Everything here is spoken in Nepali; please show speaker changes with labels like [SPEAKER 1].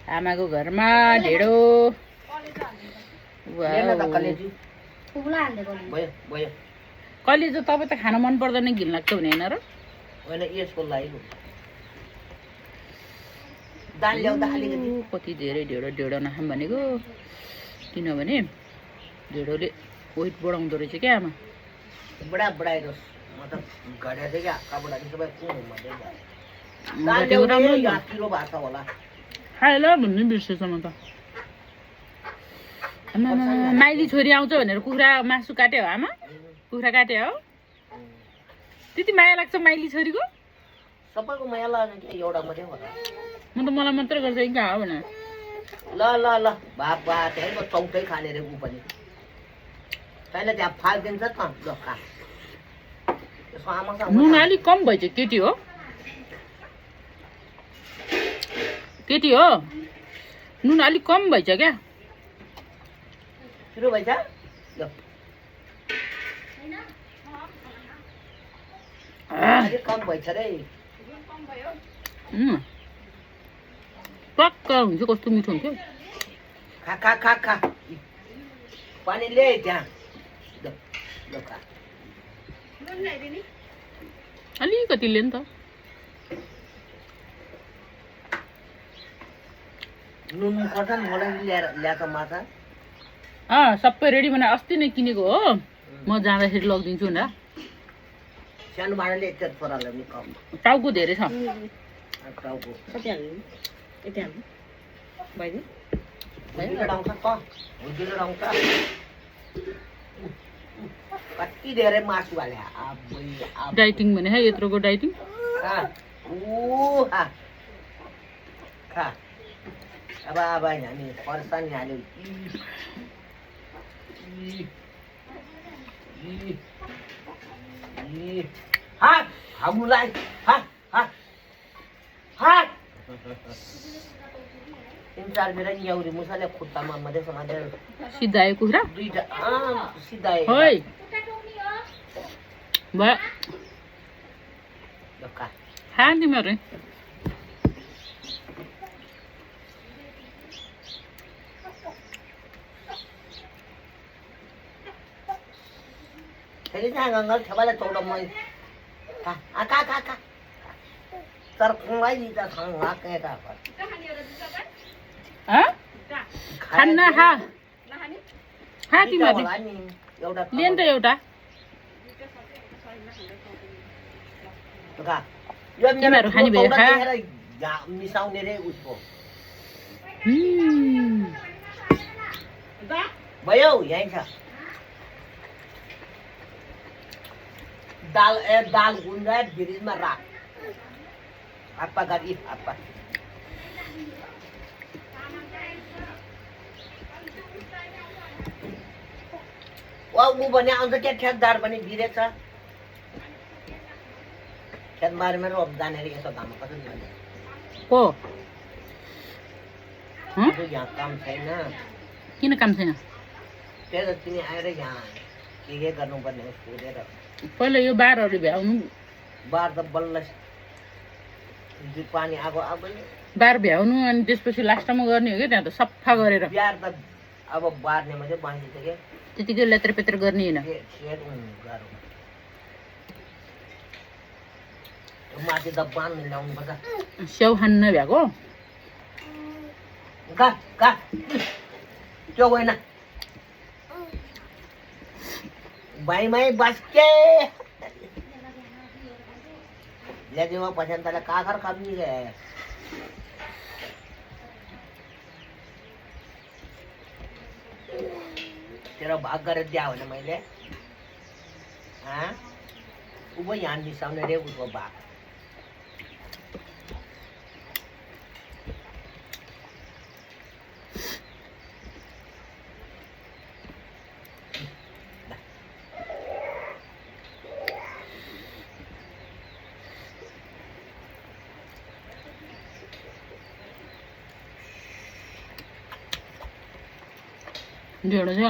[SPEAKER 1] आमाको घरमा ढेडो कलेजो तपाईँ त खान मन पर्दैन घिन लाग्छ भने होइन र कति धेरै ढेडो ढेडो नखाम भनेको किनभने ढेडोले वेट बढाउँदो रहेछ क्या आमा खाएला भन्ने बिर्सेछ म त माइली छोरी आउँछ भनेर कुखुरा मासु काट्यो हो आमा कुखुरा काट्यो हो त्यति माया लाग्छ माइली छोरीको
[SPEAKER 2] सबैको माया लाग्छ एउटा मात्रै होला
[SPEAKER 1] म त मलाई मात्रै गर्छ कि कहाँ हो भने
[SPEAKER 2] ल ल ल भात भात हेरेको चौटै खाने रे ऊ पनि तैँले त्यहाँ फालिदिन्छ त ल खा
[SPEAKER 1] नुन अलिक कम भएछ केटी हो नुन अलिक कम भएछ क्या
[SPEAKER 2] पिरो भएछ ल अलिक कम भएछ रे
[SPEAKER 1] टक्क हुन्छ कस्तो मिठो हुन्थ्यो
[SPEAKER 2] खा खा खा खा पानी ल्याए त्यहाँ ल ल खा
[SPEAKER 1] अलिकति ले नि त
[SPEAKER 2] नुन पर्छ नि मलाई ल्याएको माछा
[SPEAKER 1] सबै रेडी बनाए अस्ति नै किनेको हो म जाँदाखेरि लगिदिन्छु नि
[SPEAKER 2] सानो भाँडाले एक छोरालाई पनि कम
[SPEAKER 1] टाउको धेरै छ
[SPEAKER 2] टाउको
[SPEAKER 1] कति हाल्नु यति हाल्नु भाइले
[SPEAKER 2] आउँछ कति धेरै मासु हाले
[SPEAKER 1] डाइटिङ भने है यत्रोको डाइटिङ
[SPEAKER 2] खा अब अब हामी पर्सानी हाल्यो हामुलाई तिन चार बेला न्याउरी मुसाले खुट्टामा मात्रै समातेर
[SPEAKER 1] सिधायो कुखुरा
[SPEAKER 2] दुईटा सिधायो
[SPEAKER 1] भयो खा तिमीहरू
[SPEAKER 2] फेरि त्यहाँ गङ्गल छेपालाई चौडो मै खा खा खा खा तर खुवाइ दिन्छ
[SPEAKER 1] खान्न खा खा तिमीहरू ले नि त एउटा तिमीहरू खाने भयो खा
[SPEAKER 2] मिसाउने रे उसको भयो यहीँ छ दाल गुन्द्रा फ्रिजमा राख हाप्पा गरी हाप्पा ऊ भने आउँछ क्या ठेकदार पनि भिरेछ खेतबारीमा रोप जाने रे यसो घाम कसरी जाने
[SPEAKER 1] को
[SPEAKER 2] यहाँ काम छैन
[SPEAKER 1] किन काम छैन
[SPEAKER 2] त्यही त तिमी आएर यहाँ के गर्नुपर्ने हो सोधेर
[SPEAKER 1] पहिला यो बारहरू भ्याउनु
[SPEAKER 2] बार त बल्ल पानी आगो आगो
[SPEAKER 1] बार भ्याउनु अनि त्यसपछि लास्टमा गर्ने हो क्या त्यहाँ त सफा गरेर
[SPEAKER 2] बिहार त अब बार्नेमा चाहिँ बाँधिन्छ क्या
[SPEAKER 1] त्यतिकै लेत्र पेत्र गर्ने होइन
[SPEAKER 2] माथि त बाँध्नु ल्याउनु पर्छ
[SPEAKER 1] स्याउ खानु नभ्याएको
[SPEAKER 2] त्यो होइन भाइमाई बस्के ल्यादिमा पछि तँलाई काखर खाप्ने तेरो भाग गरेर दिया भने मैले ऊ पनि यहाँ मिसाउने रे उसको भाग
[SPEAKER 1] ढेडो चाहिँ